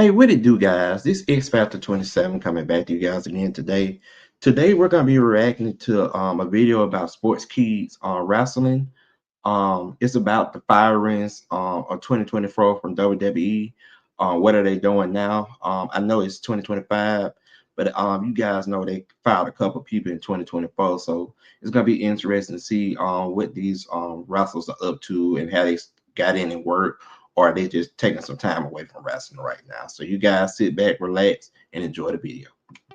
Hey, what it do, guys? This X Factor 27 coming back to you guys again today. Today we're gonna be reacting to a video about sports kids wrestling. It's about the firings of 2024 from WWE. What are they doing now? I know it's 2025, but you guys know they fired a couple people in 2024, so it's gonna be interesting to see what these wrestlers are up to and how they got in and work, or are they just taking some time away from wrestling right now. So you guys sit back, relax, and enjoy the video.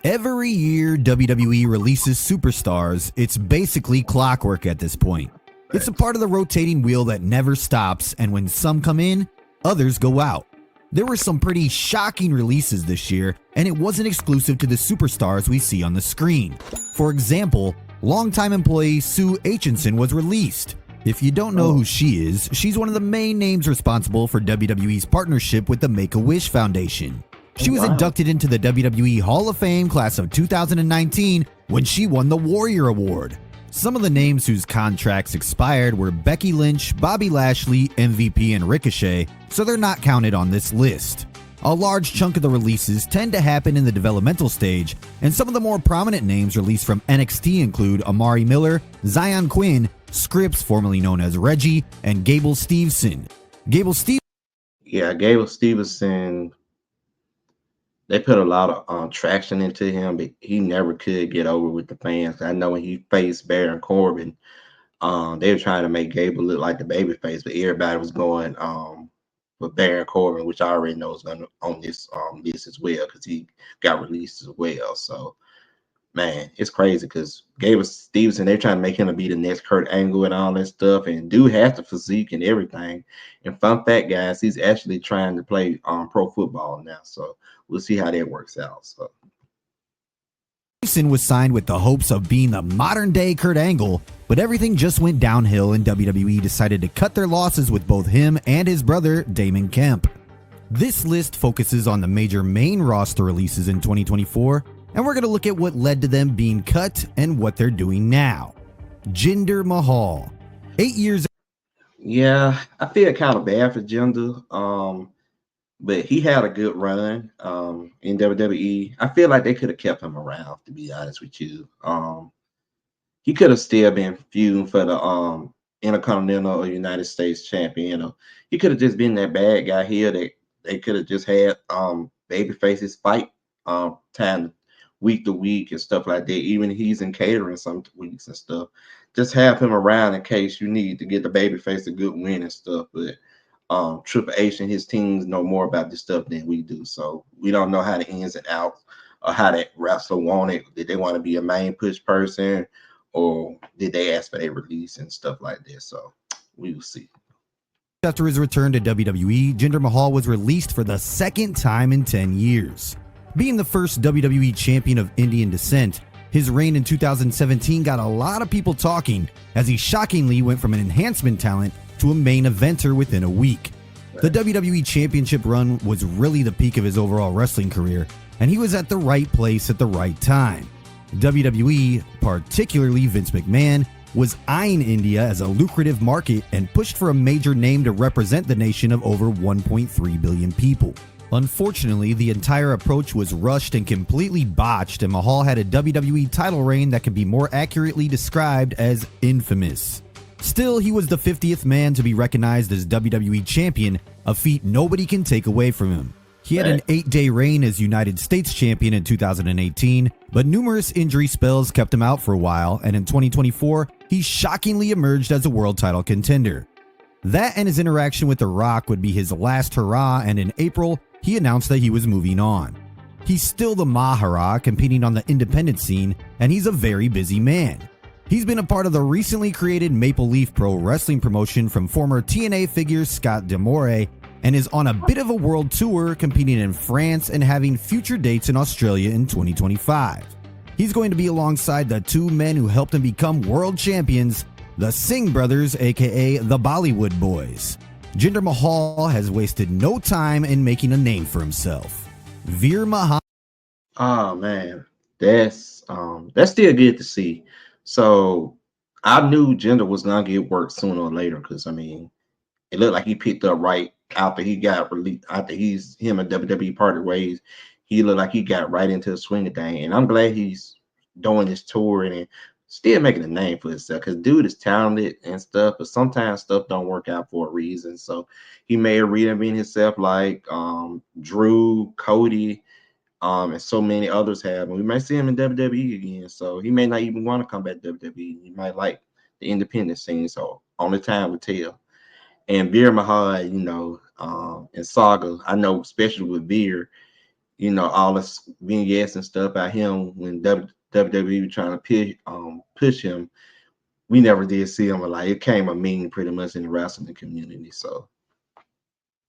Every year WWE releases superstars, it's basically clockwork at this point. It's a part of the rotating wheel that never stops, and when some come in, others go out. There were some pretty shocking releases this year, and it wasn't exclusive to the superstars we see on the screen. For example, longtime employee Sue Aitchison was released. If you don't know who she is, she's one of the main names responsible for WWE's partnership with the Make-A-Wish Foundation. She was inducted into the WWE Hall of Fame class of 2019 when she won the Warrior Award. Some of the names whose contracts expired were Becky Lynch, Bobby Lashley, MVP, and Ricochet, so they're not counted on this list. A large chunk of the releases tend to happen in the developmental stage, and some of the more prominent names released from NXT include Amari Miller, Zion Quinn, Scripps, formerly known as Reggie, and Gable Steveson. Gable Stevenson, they put a lot of traction into him, but he never could get over with the fans. I know when he faced Baron Corbin, they were trying to make Gable look like the babyface, but everybody was going with Baron Corbin, which I already know is going on this list as well because he got released as well. So, man, it's crazy because Gable Stevenson, they're trying to make him to be the next Kurt Angle and all that stuff, and dude has the physique and everything. And fun fact, guys, he's actually trying to play pro football now. So we'll see how that works out. So Stevenson was signed with the hopes of being the modern-day Kurt Angle, but everything just went downhill and WWE decided to cut their losses with both him and his brother, Damon Kemp. This list focuses on the major main roster releases in 2024, and we're going to look at what led to them being cut and what they're doing now. Jinder Mahal. 8 years. yeah, I feel kind of bad for Jinder. But he had a good run in WWE. I feel like they could have kept him around, to be honest with you. He could have still been feuding for the Intercontinental or United States champion. You know, he could have just been that bad guy here. They could have just had baby faces fight time week to week and stuff like that. Even he's in catering some weeks and stuff. Just have him around in case you need to get the baby face a good win and stuff. But Triple H and his teams know more about this stuff than we do, so we don't know how the ins and outs or how that wrestler wanted. Did they want to be a main push person, or did they ask for their release and stuff like that? So we will see. After his return to WWE, Jinder Mahal was released for the second time in 10 years. Being the first WWE champion of Indian descent, his reign in 2017 got a lot of people talking as he shockingly went from an enhancement talent to a main eventer within a week. The WWE Championship run was really the peak of his overall wrestling career, and he was at the right place at the right time. WWE, particularly Vince McMahon, was eyeing India as a lucrative market and pushed for a major name to represent the nation of over 1.3 billion people. Unfortunately, the entire approach was rushed and completely botched, and Mahal had a WWE title reign that can be more accurately described as infamous. Still, he was the 50th man to be recognized as WWE Champion, a feat nobody can take away from him. He had an 8-day reign as United States Champion in 2018, but numerous injury spells kept him out for a while, and in 2024, he shockingly emerged as a world title contender. That and his interaction with The Rock would be his last hurrah, and in April, he announced that he was moving on. He's still the Mahara, competing on the independent scene, and he's a very busy man. He's been a part of the recently created Maple Leaf Pro Wrestling promotion from former TNA figure Scott D'Amore, and is on a bit of a world tour, competing in France and having future dates in Australia in 2025. He's going to be alongside the two men who helped him become world champions, the Singh brothers, aka the Bollywood Boys. Jinder Mahal has wasted no time in making a name for himself. Veer Mahan. Oh man, that's still good to see. So I knew Jinder was gonna get work sooner or later because I mean, it looked like he picked up right after he got released, after him and WWE parted ways, he looked like he got right into the swing of thing. And I'm glad he's doing this tour and still making a name for himself because dude is talented and stuff, but sometimes stuff don't work out for a reason. So he may reinvent himself like Drew, Cody, and so many others have. And we might see him in WWE again. So he may not even want to come back to WWE. He might like the independent scene. So only time will tell. And Veer Mahal, and Saga, I know, especially with Veer, all the vignettes and stuff about him when WWE was trying to push him. We never did see him, like it came a meme pretty much in the wrestling community. So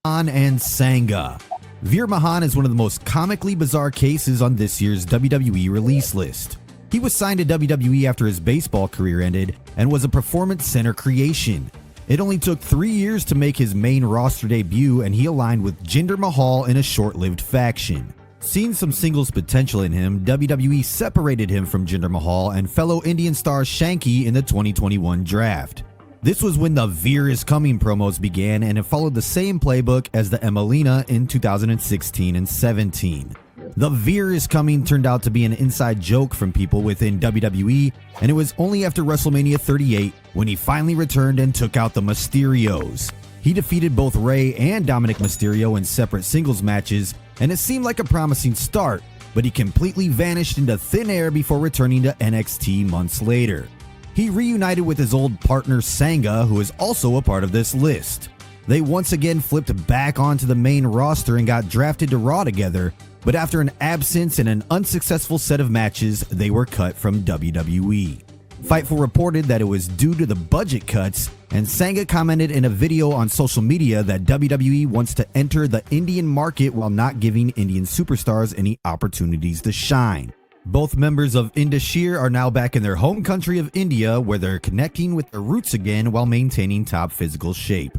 and Sangha. Veer Mahan is one of the most comically bizarre cases on this year's WWE release list. He was signed to WWE after his baseball career ended and was a Performance Center creation. It only took 3 years to make his main roster debut, and he aligned with Jinder Mahal in a short-lived faction. Seeing some singles potential in him, WWE separated him from Jinder Mahal and fellow Indian star Shanky in the 2021 draft. This was when the Veer is Coming promos began, and it followed the same playbook as the Emelina in 2016 and 17. The Veer is Coming turned out to be an inside joke from people within WWE, and it was only after WrestleMania 38 when he finally returned and took out the Mysterios. He defeated both Rey and Dominic Mysterio in separate singles matches, and it seemed like a promising start, but he completely vanished into thin air before returning to NXT months later. He reunited with his old partner Sangha, who is also a part of this list. They once again flipped back onto the main roster and got drafted to Raw together, but after an absence and an unsuccessful set of matches, they were cut from WWE. Fightful reported that it was due to the budget cuts, and Sangha commented in a video on social media that WWE wants to enter the Indian market while not giving Indian superstars any opportunities to shine. Both members of Indashir are now back in their home country of India, where they're connecting with their roots again while maintaining top physical shape.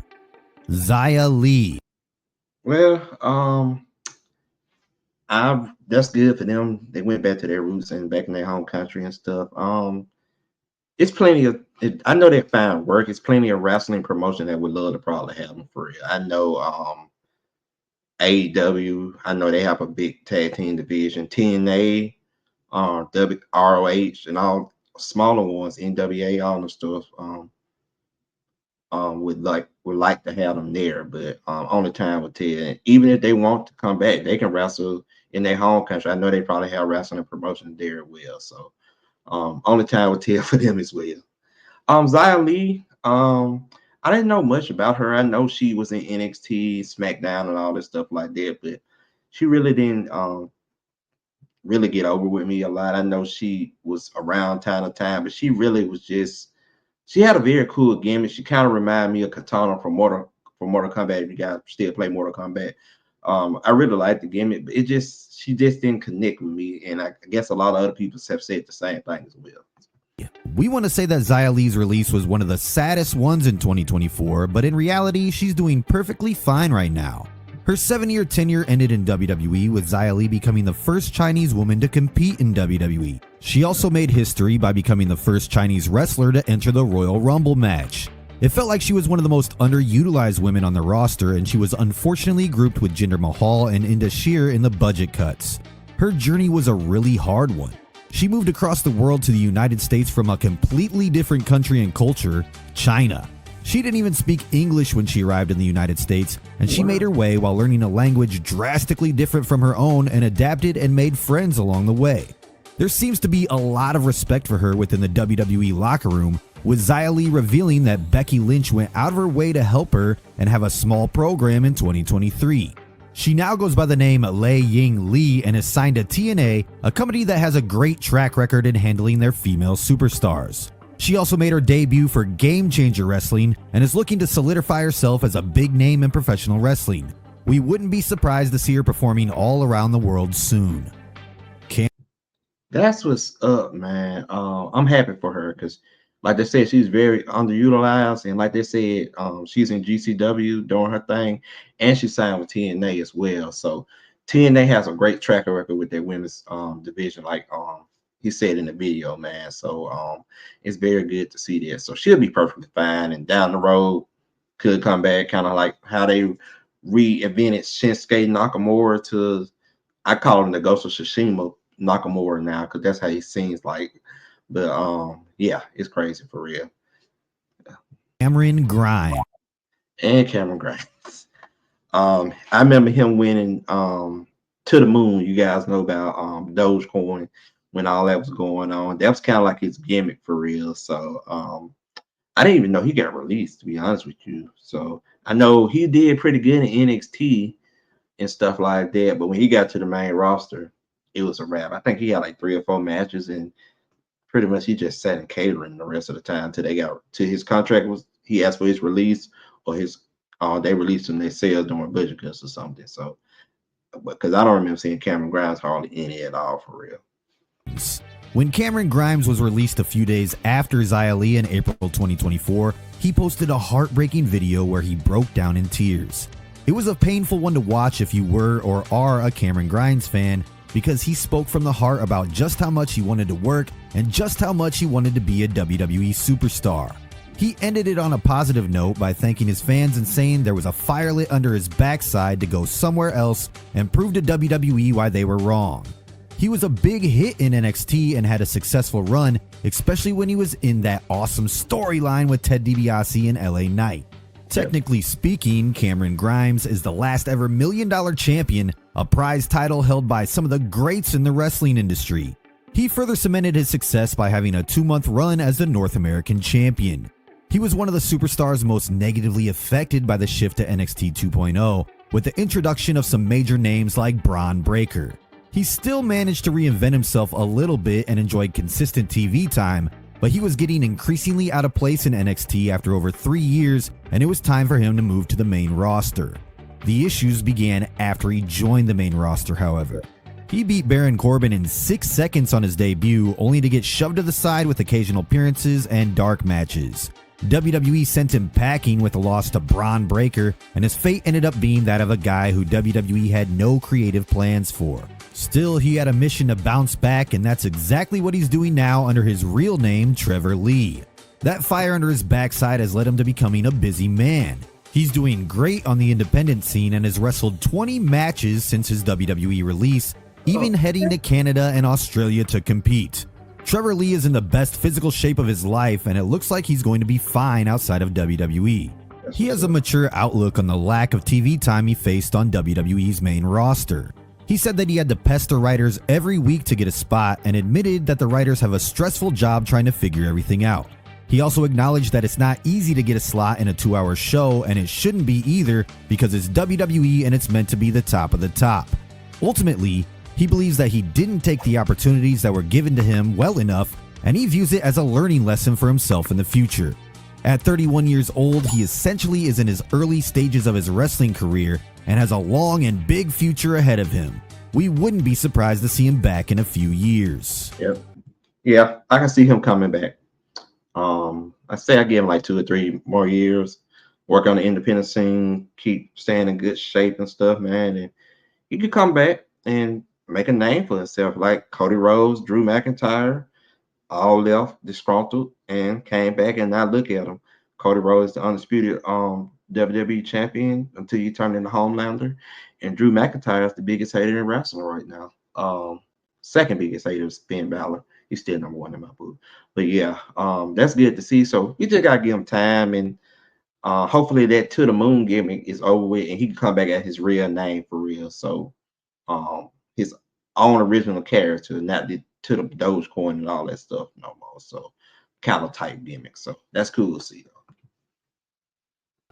Xia Li. Well, that's good for them. They went back to their roots and back in their home country and stuff. It's plenty of. I know they find work. It's plenty of wrestling promotion that would love to probably have them for real. I know AEW. I know they have a big tag team division. TNA, ROH, and all smaller ones. NWA, all the stuff. Would like to have them there, but only time will tell. And even if they want to come back, they can wrestle in their home country. I know they probably have wrestling promotion there as well. So only time will tell for them as well. Xia Li, I didn't know much about her. I know she was in NXT, SmackDown, and all this stuff like that, but she really didn't really get over with me a lot. I know she was around time to time, but she really was just. She had a very cool gimmick. She kind of reminded me of Katana from Mortal Kombat. If you guys still play Mortal Kombat, I really liked the gimmick, but she just didn't connect with me, and I guess a lot of other people have said the same thing as well. We want to say that Xia Li's release was one of the saddest ones in 2024, but in reality, she's doing perfectly fine right now. Her 7-year tenure ended in WWE, with Xia Li becoming the first Chinese woman to compete in WWE. She also made history by becoming the first Chinese wrestler to enter the Royal Rumble match. It felt like she was one of the most underutilized women on the roster, and she was unfortunately grouped with Jinder Mahal and Indashir in the budget cuts. Her journey was a really hard one. She moved across the world to the United States from a completely different country and culture, China. She didn't even speak English when she arrived in the United States, and she made her way while learning a language drastically different from her own and adapted and made friends along the way. There seems to be a lot of respect for her within the WWE locker room, with Xia Li revealing that Becky Lynch went out of her way to help her and have a small program in 2023. She now goes by the name Lei Ying Li and is signed to TNA, a company that has a great track record in handling their female superstars. She also made her debut for Game Changer Wrestling and is looking to solidify herself as a big name in professional wrestling. We wouldn't be surprised to see her performing all around the world soon. That's what's up, man. I'm happy for her because, like they said, she's very underutilized, and like they said, she's in GCW doing her thing, and she signed with TNA as well. So TNA has a great track record with their women's division, like he said in the video, man. So it's very good to see that. So she'll be perfectly fine, and down the road could come back, kind of like how they reinvented Shinsuke Nakamura to, I call him the Ghost of Tsushima Nakamura now because that's how he seems like. But yeah, it's crazy for real. Cameron Grimes. And Cameron Grimes. I remember him winning to the moon. You guys know about Dogecoin when all that was going on. That was kind of like his gimmick for real. So I didn't even know he got released, to be honest with you. So I know he did pretty good in NXT and stuff like that. But when he got to the main roster, it was a wrap. I think he had like 3 or 4 matches, and pretty much he just sat in catering the rest of the time till they got to his contract was he asked for his release or his they released him their sales during budget cuts or something. So, because I don't remember seeing Cameron Grimes hardly any at all for real. When Cameron Grimes was released a few days after Xia Li in April 2024, he posted a heartbreaking video where he broke down in tears. It was a painful one to watch if you were or are a Cameron Grimes fan, because he spoke from the heart about just how much he wanted to work and just how much he wanted to be a WWE superstar. He ended it on a positive note by thanking his fans and saying there was a fire lit under his backside to go somewhere else and prove to WWE why they were wrong. He was a big hit in NXT and had a successful run, especially when he was in that awesome storyline with Ted DiBiase and LA Knight. Technically speaking, Cameron Grimes is the last ever $1 million champion, a prize title held by some of the greats in the wrestling industry. He further cemented his success by having a 2-month run as the North American champion. He was one of the superstars most negatively affected by the shift to NXT 2.0, with the introduction of some major names like Braun Breaker. He still managed to reinvent himself a little bit and enjoyed consistent TV time, but he was getting increasingly out of place in NXT after over 3 years, and it was time for him to move to the main roster. The issues began after he joined the main roster, however. He beat Baron Corbin in 6 seconds on his debut, only to get shoved to the side with occasional appearances and dark matches. WWE sent him packing with a loss to Braun Breaker, and his fate ended up being that of a guy who WWE had no creative plans for. Still, he had a mission to bounce back, and that's exactly what he's doing now under his real name, Trevor Lee. That fire under his backside has led him to becoming a busy man. He's doing great on the independent scene and has wrestled 20 matches since his WWE release, even heading to Canada and Australia to compete. Trevor Lee is in the best physical shape of his life, and it looks like he's going to be fine outside of WWE. He has a mature outlook on the lack of TV time he faced on WWE's main roster. He said that he had to pester writers every week to get a spot and admitted that the writers have a stressful job trying to figure everything out. He also acknowledged that it's not easy to get a slot in a 2-hour show, and it shouldn't be either because it's WWE and it's meant to be the top of the top. Ultimately, he believes that he didn't take the opportunities that were given to him well enough, and he views it as a learning lesson for himself in the future. At 31 years old, he essentially is in his early stages of his wrestling career and has a long and big future ahead of him. We wouldn't be surprised to see him back in a few years. Yep. Yeah, I can see him coming back. I say I give him like 2 or 3 more years, work on the independent scene, keep staying in good shape and stuff, man, and he could come back and make a name for himself like Cody Rhodes, Drew McIntyre, all left disgruntled and came back, and now look at him. Cody Rhodes, the undisputed WWE champion until he turned into Homelander, and Drew McIntyre is the biggest hater in wrestling right now. Second biggest hater is Finn Balor. He's still number 1 in my book. But yeah, that's good to see. So we just gotta give him time, and hopefully that to the moon gimmick is over with, and he can come back at his real name for real. So his own original character, not the to the Dogecoin and all that stuff no more. So kind of type gimmick. So that's cool to see though.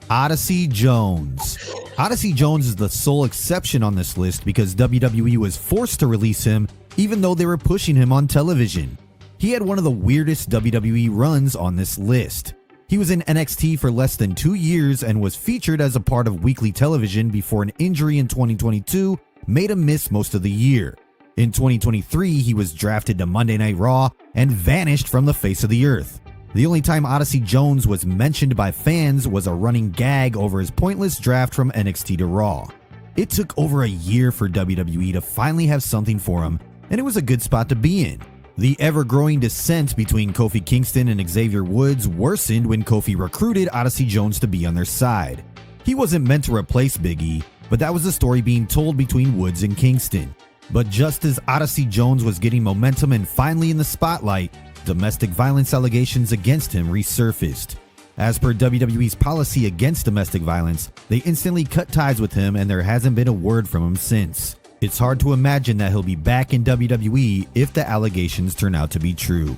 Odyssey Jones. Odyssey Jones is the sole exception on this list because WWE was forced to release him even though they were pushing him on television. He had one of the weirdest WWE runs on this list. He was in NXT for less than 2 years and was featured as a part of weekly television before an injury in 2022 made him miss most of the year. In 2023, he was drafted to Monday Night Raw and vanished from the face of the earth. The only time Odyssey Jones was mentioned by fans was a running gag over his pointless draft from NXT to Raw. It took over a year for WWE to finally have something for him, and it was a good spot to be in. The ever-growing dissent between Kofi Kingston and Xavier Woods worsened when Kofi recruited Odyssey Jones to be on their side. He wasn't meant to replace Big E, but that was the story being told between Woods and Kingston. But just as Odyssey Jones was getting momentum and finally in the spotlight, domestic violence allegations against him resurfaced. As per WWE's policy against domestic violence, they instantly cut ties with him and there hasn't been a word from him since. It's hard to imagine that he'll be back in WWE if the allegations turn out to be true.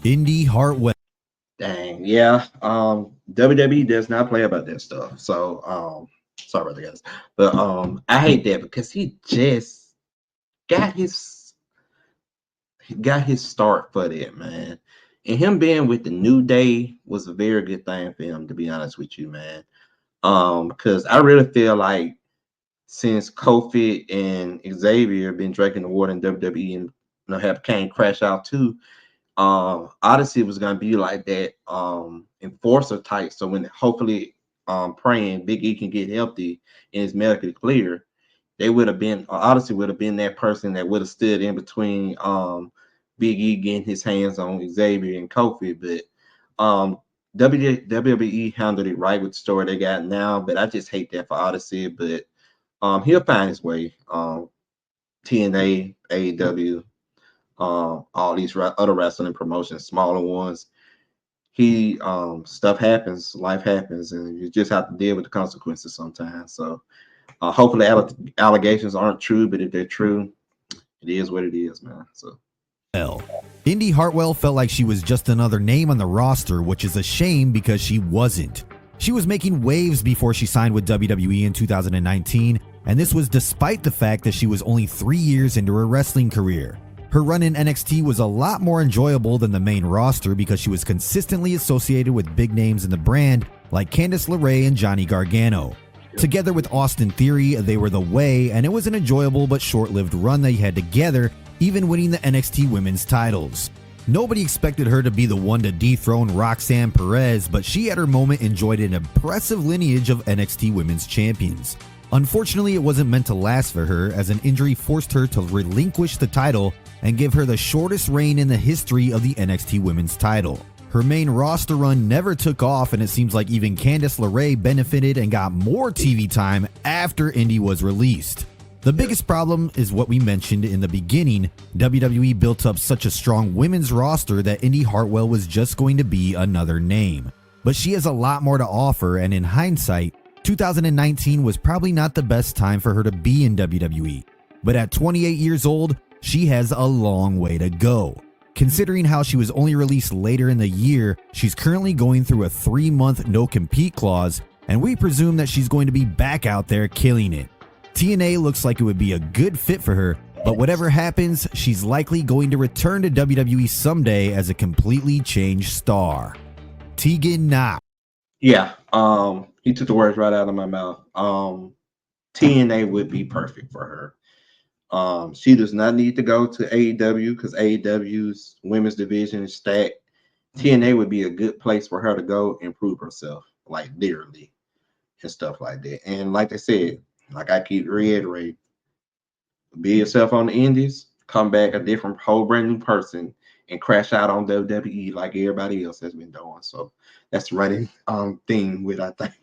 Indy Hartwell. Dang, yeah. WWE does not play about that stuff. So sorry about that, guys. But I hate that because he just got his start for that, man. And him being with the New Day was a very good thing for him, to be honest with you, man. Because I really feel like since Kofi and Xavier been drinking the water in WWE and have Kane crash out too, Odyssey was gonna be like that enforcer type. So when hopefully praying Big E can get healthy and is medically clear, they would have been Odyssey would have been that person that would have stood in between Big E getting his hands on Xavier and Kofi. But WWE handled it right with the story they got now. But I just hate that for Odyssey. But he'll find his way. TNA, AEW, all these other wrestling promotions, smaller ones. He stuff happens, life happens, and you just have to deal with the consequences sometimes. So hopefully allegations aren't true, but if they're true, it is what it is, man. So Indy Hartwell felt like she was just another name on the roster, which is a shame because she wasn't. She was making waves before she signed with WWE in 2019, and this was despite the fact that she was only 3 years into her wrestling career. Her run in NXT was a lot more enjoyable than the main roster because she was consistently associated with big names in the brand like Candice LeRae and Johnny Gargano. Together with Austin Theory, they were the way, and it was an enjoyable but short-lived run they had together, even winning the NXT Women's titles. Nobody expected her to be the one to dethrone Roxanne Perez, but she at her moment enjoyed an impressive lineage of NXT Women's champions. Unfortunately, it wasn't meant to last for her, as an injury forced her to relinquish the title and give her the shortest reign in the history of the NXT Women's title. Her main roster run never took off, and it seems like even Candice LeRae benefited and got more TV time after Indy was released. The biggest problem is what we mentioned in the beginning. WWE built up such a strong women's roster that Indy Hartwell was just going to be another name. But she has a lot more to offer, and in hindsight, 2019 was probably not the best time for her to be in WWE. But at 28 years old, she has a long way to go. Considering how she was only released later in the year, she's currently going through a 3-month no-compete clause, and we presume that she's going to be back out there killing it. TNA looks like it would be a good fit for her, but whatever happens, she's likely going to return to WWE someday as a completely changed star. Tegan Knox. Yeah, he took the words right out of my mouth. TNA would be perfect for her. She does not need to go to AEW because AEW's women's division is stacked. TNA would be a good place for her to go and prove herself, like literally, and stuff like that. And like I said, like I keep reiterating, be yourself on the indies, come back a different, whole brand new person, and crash out on WWE like everybody else has been doing. So that's the right thing with, I think.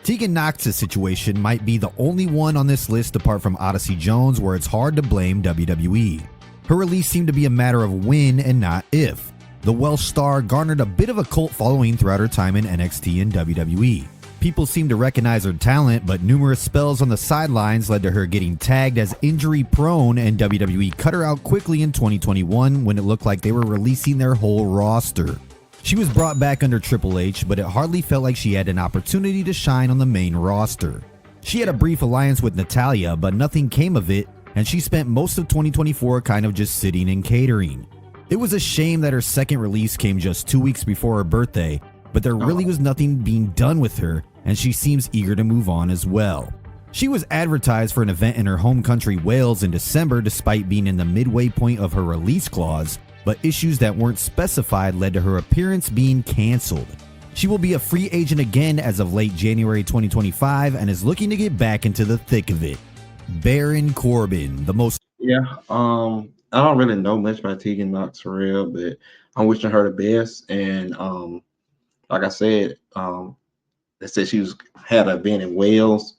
Tegan Knox's situation might be the only one on this list apart from Odyssey Jones where it's hard to blame WWE. Her release seemed to be a matter of when and not if. The Welsh star garnered a bit of a cult following throughout her time in NXT and WWE. People seemed to recognize her talent, but numerous spells on the sidelines led to her getting tagged as injury prone, and WWE cut her out quickly in 2021 when it looked like they were releasing their whole roster. She was brought back under Triple H, but it hardly felt like she had an opportunity to shine on the main roster. She had a brief alliance with Natalya, but nothing came of it, and she spent most of 2024 kind of just sitting and catering. It was a shame that her second release came just 2 weeks before her birthday, but there really was nothing being done with her, and she seems eager to move on as well. She was advertised for an event in her home country Wales in December despite being in the midway point of her release clause, but issues that weren't specified led to her appearance being canceled. She will be a free agent again as of late January 2025 and is looking to get back into the thick of it. Baron Corbin, the most... Yeah, I don't really know much about Tegan Knox for real, but I'm wishing her the best. And like I said, They said she was had an event in Wales,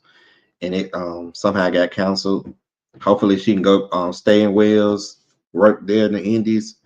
and it somehow got canceled. Hopefully, she can go stay in Wales, work there in the Indies,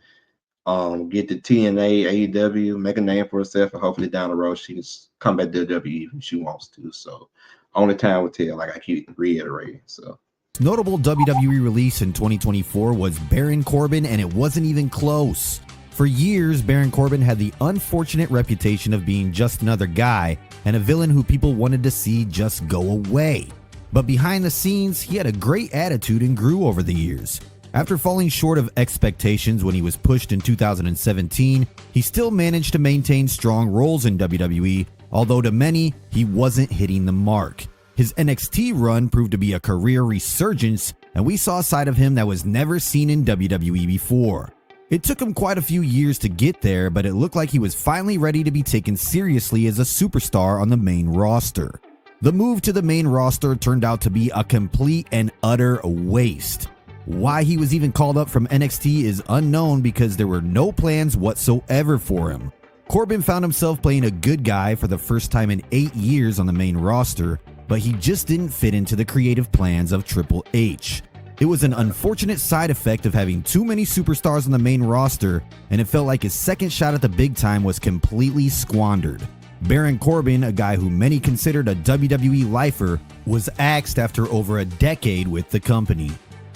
get the TNA, AEW, make a name for herself, and hopefully down the road she can come back to WWE if she wants to. So only time will tell, like I keep reiterating. So Notable WWE release in 2024 was Baron Corbin, and it wasn't even close. For years, Baron Corbin had the unfortunate reputation of being just another guy and a villain who people wanted to see just go away. But behind the scenes, he had a great attitude and grew over the years. After falling short of expectations when he was pushed in 2017, he still managed to maintain strong roles in WWE, although to many, he wasn't hitting the mark. His NXT run proved to be a career resurgence, and we saw a side of him that was never seen in WWE before. It took him quite a few years to get there, but it looked like he was finally ready to be taken seriously as a superstar on the main roster. The move to the main roster turned out to be a complete and utter waste. Why he was even called up from NXT is unknown because there were no plans whatsoever for him. Corbin found himself playing a good guy for the first time in 8 years on the main roster, but he just didn't fit into the creative plans of Triple H. It was an unfortunate side effect of having too many superstars on the main roster, and it felt like his second shot at the big time was completely squandered. Baron Corbin, a guy who many considered a WWE lifer, was axed after over a decade with the company.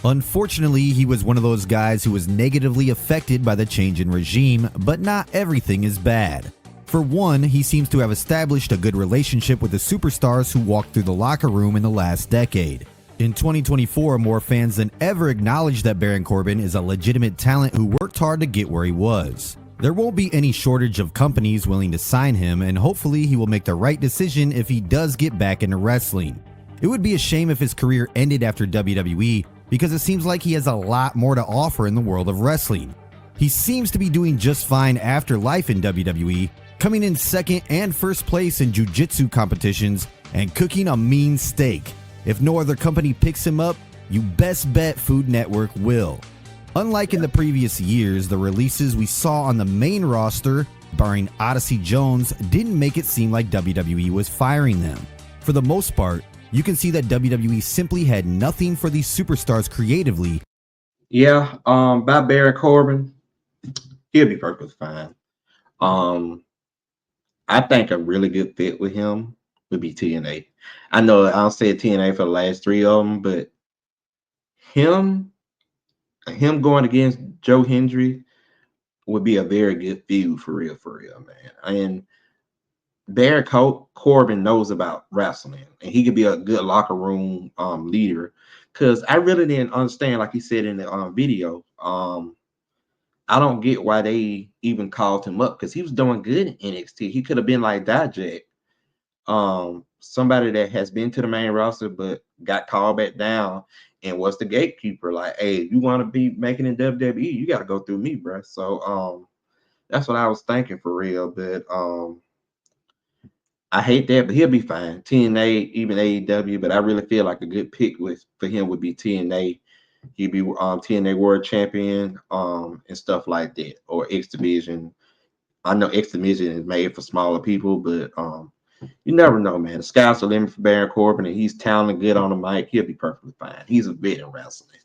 Unfortunately, he was one of those guys who was negatively affected by the change in regime, but not everything is bad. For one, he seems to have established a good relationship with the superstars who walked through the locker room in the last decade. In 2024, more fans than ever acknowledge that Baron Corbin is a legitimate talent who worked hard to get where he was. There won't be any shortage of companies willing to sign him, and hopefully he will make the right decision if he does get back into wrestling. It would be a shame if his career ended after WWE, because it seems like he has a lot more to offer in the world of wrestling. He seems to be doing just fine after life in WWE, coming in second and first place in jiu-jitsu competitions and cooking a mean steak. If no other company picks him up, you best bet Food Network will. Unlike in the previous years, the releases we saw on the main roster, barring Odyssey Jones, didn't make it seem like WWE was firing them. For the most part, you can see that WWE simply had nothing for these superstars creatively. yeah, by Baron Corbin, he'll be perfectly fine. Um, I think a really good fit with him would be TNA. I know I'll say TNA for the last three of them, but him him going against Joe Hendry would be a very good feud for real, man. And Baron Corbin knows about wrestling, and he could be a good locker room leader. Because I really didn't understand, like he said in the video. I don't get why they even called him up because he was doing good in NXT. He could have been like Dijak, somebody that has been to the main roster but got called back down and was the gatekeeper. Like, hey, if you want to be making in WWE, you got to go through me, bro. So that's what I was thinking for real. But I hate that, but he'll be fine. TNA, even AEW, but I really feel like a good pick for him would be TNA. He'd be TNA World Champion, and stuff like that, or X Division. I know X Division is made for smaller people, but you never know, man. The sky's the limit for Baron Corbin, and he's talented, good on the mic. He'll be perfectly fine. He's a vet in wrestling.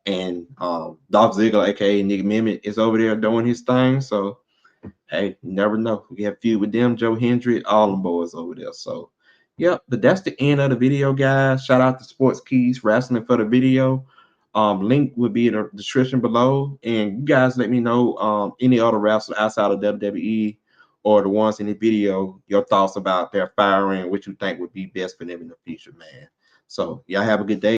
And Dolph Ziggler, aka Nick Mimit, is over there doing his thing. So hey, you never know. We have feud with them, Joe Hendry, all them boys over there. So, yep. But that's the end of the video, guys. Shout out to Sports Keys Wrestling for the video. Link will be in the description below. And you guys let me know any other wrestlers outside of WWE or the ones in the video, your thoughts about their firing, what you think would be best for them in the future, man. So, y'all have a good day.